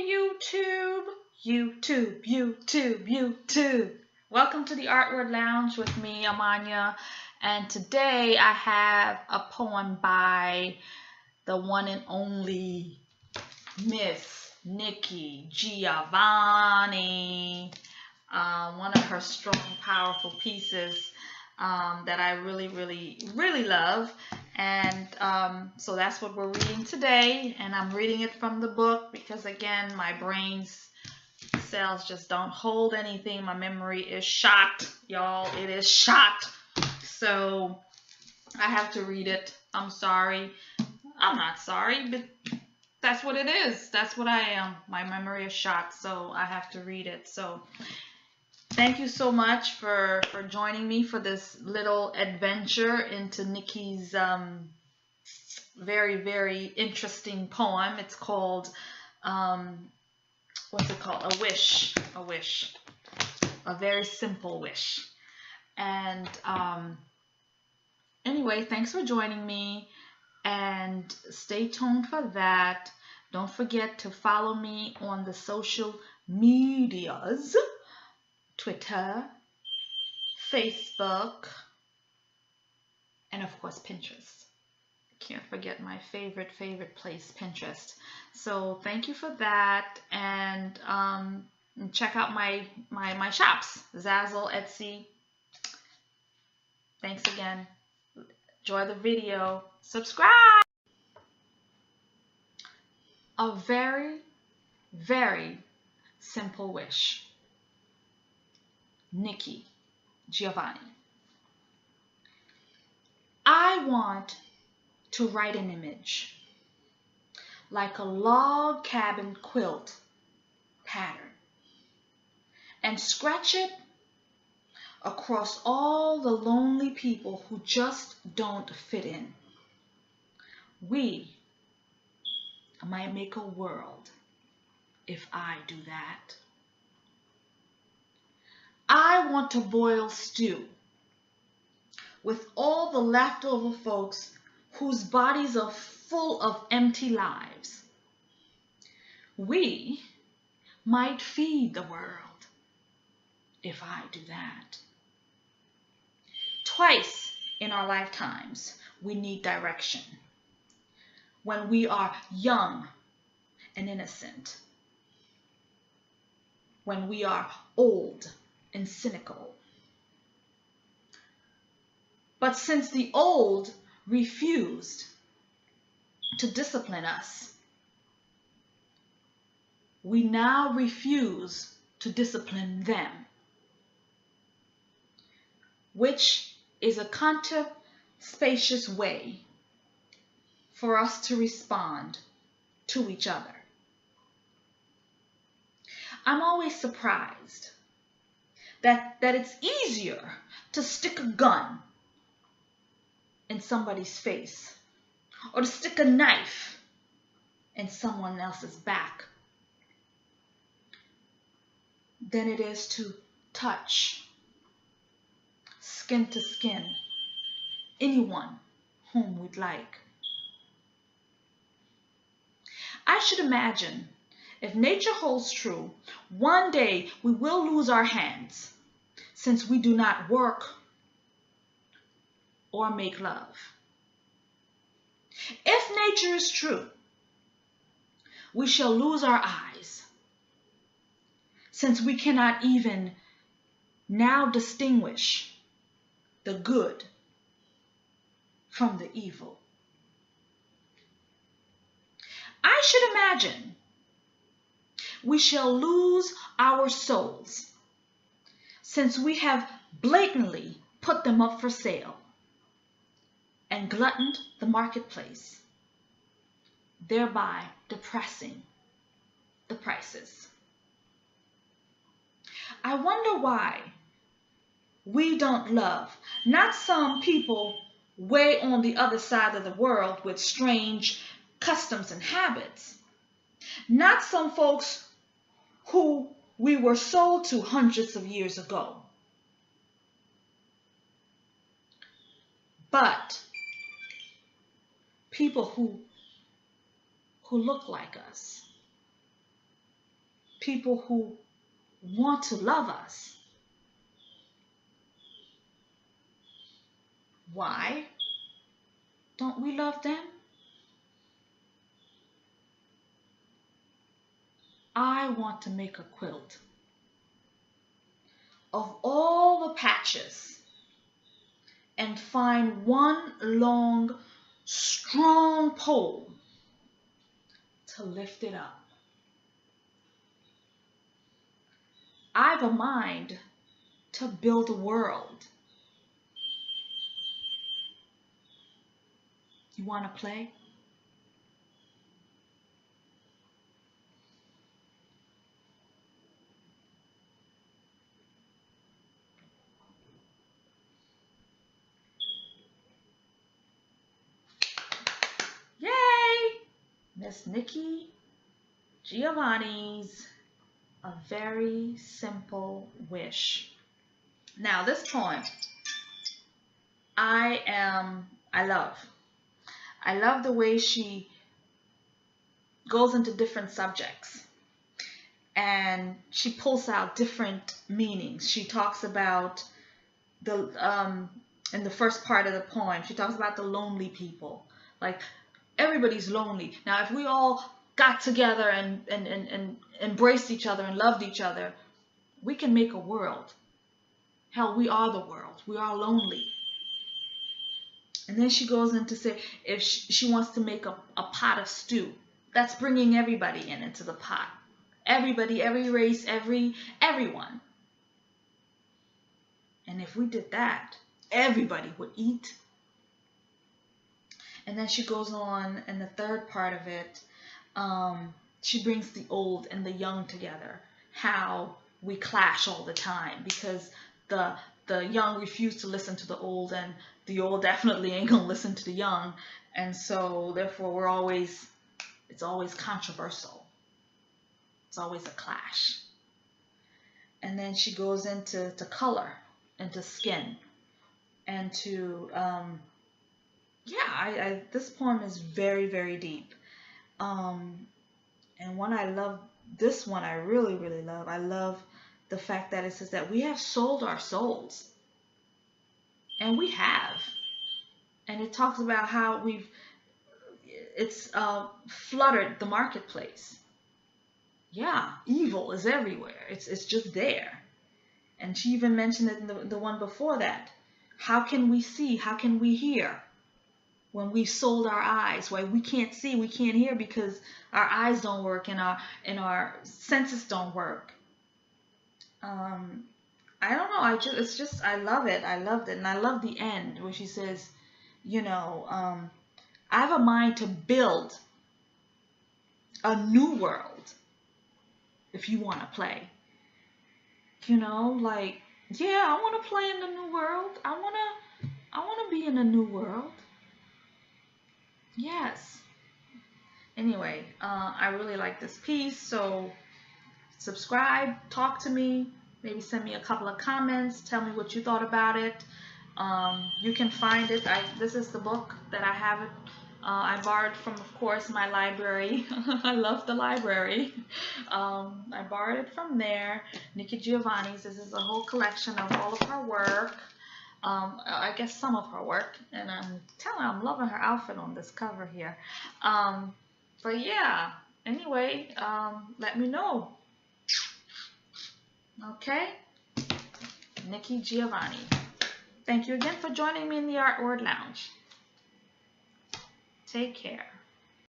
YouTube. Welcome to the Artword Lounge with me, Amania. And today I have a poem by the one and only Miss Nikki Giovanni. One of her strong, powerful pieces that I really love. And so that's what we're reading today, and I'm reading it from the book because, again, my brain's cells just don't hold anything. My memory is shot, y'all. It is shot. So I have to read it. I'm sorry. I'm not sorry, but that's what it is. That's what I am. My memory is shot, so I have to read it. So thank you so much for joining me for this little adventure into Nikki's very interesting poem. It's called, what's it called? A wish. A wish. A very simple wish. And anyway, thanks for joining me, and stay tuned for that. Don't forget to follow me on the social medias. Twitter, Facebook, and of course Pinterest. Can't forget my favorite place, Pinterest. So thank you for that, and check out my shops, Zazzle, Etsy. Thanks again. Enjoy the video. Subscribe. A very simple wish. Nikki Giovanni. I want to write an image like a log cabin quilt pattern and scratch it across all the lonely people who just don't fit in. We might make a world if I do that. I want to boil stew with all the leftover folks whose bodies are full of empty lives. We might feed the world if I do that. Twice in our lifetimes, we need direction. When we are young and innocent. When we are old and cynical. But since the old refused to discipline us, we now refuse to discipline them, which is a counter-spacious way for us to respond to each other. I'm always surprised that it's easier to stick a gun in somebody's face or to stick a knife in someone else's back than it is to touch, skin to skin, anyone whom we'd like. I should imagine, if nature holds true, one day we will lose our hands, since we do not work or make love. If nature is true, we shall lose our eyes, since we cannot even now distinguish the good from the evil. I should imagine we shall lose our souls, since we have blatantly put them up for sale and gluttoned the marketplace, thereby depressing the prices. I wonder why we don't love not some people way on the other side of the world with strange customs and habits, not some folks who we were sold to hundreds of years ago, but people who look like us, people who want to love us. Why don't we love them? I want to make a quilt of all the patches and find one long, strong pole to lift it up. I've a mind to build a world. You want to play? Yay! Miss Nikki Giovanni's A Very Simple Wish. Now this poem, I love. I love the way she goes into different subjects and she pulls out different meanings. She talks about in the first part of the poem, she talks about the lonely people. Like, everybody's lonely. Now, if we all got together and embraced each other and loved each other, we can make a world. Hell, we are the world. We are lonely. And then she goes in to say if she wants to make a pot of stew, that's bringing everybody into the pot. Everybody, every race, everyone. And if we did that, everybody would eat. And then she goes on in the third part of it, she brings the old and the young together. How we clash all the time because the young refuse to listen to the old, and the old definitely ain't gonna listen to the young, and so therefore it's always controversial. It's always a clash. And then she goes into color, into skin, and to this poem is very, very deep. And this one I really, really love. I love the fact that it says that we have sold our souls. And we have. And it talks about how it's fluttered the marketplace. Yeah, evil is everywhere. It's just there. And she even mentioned it in the one before that. How can we see? How can we hear? When we've sold our eyes, why we can't see, we can't hear because our eyes don't work and our senses don't work. I don't know. I love it. I loved it, and I love the end where she says, I have a mind to build a new world. If you want to play, I want to play in the new world. I want to be in a new world. Yes. Anyway, I really like this piece, so subscribe, talk to me, maybe send me a couple of comments, tell me what you thought about it. You can find it. This is the book that I have it. I borrowed from, of course, my library. I love the library. I borrowed it from there. Nikki Giovanni's. This is a whole collection of all of her work. I guess some of her work, and I'm loving her outfit on this cover here. But yeah, anyway, let me know. Okay, Nikki Giovanni. Thank you again for joining me in the Art Word Lounge. Take care.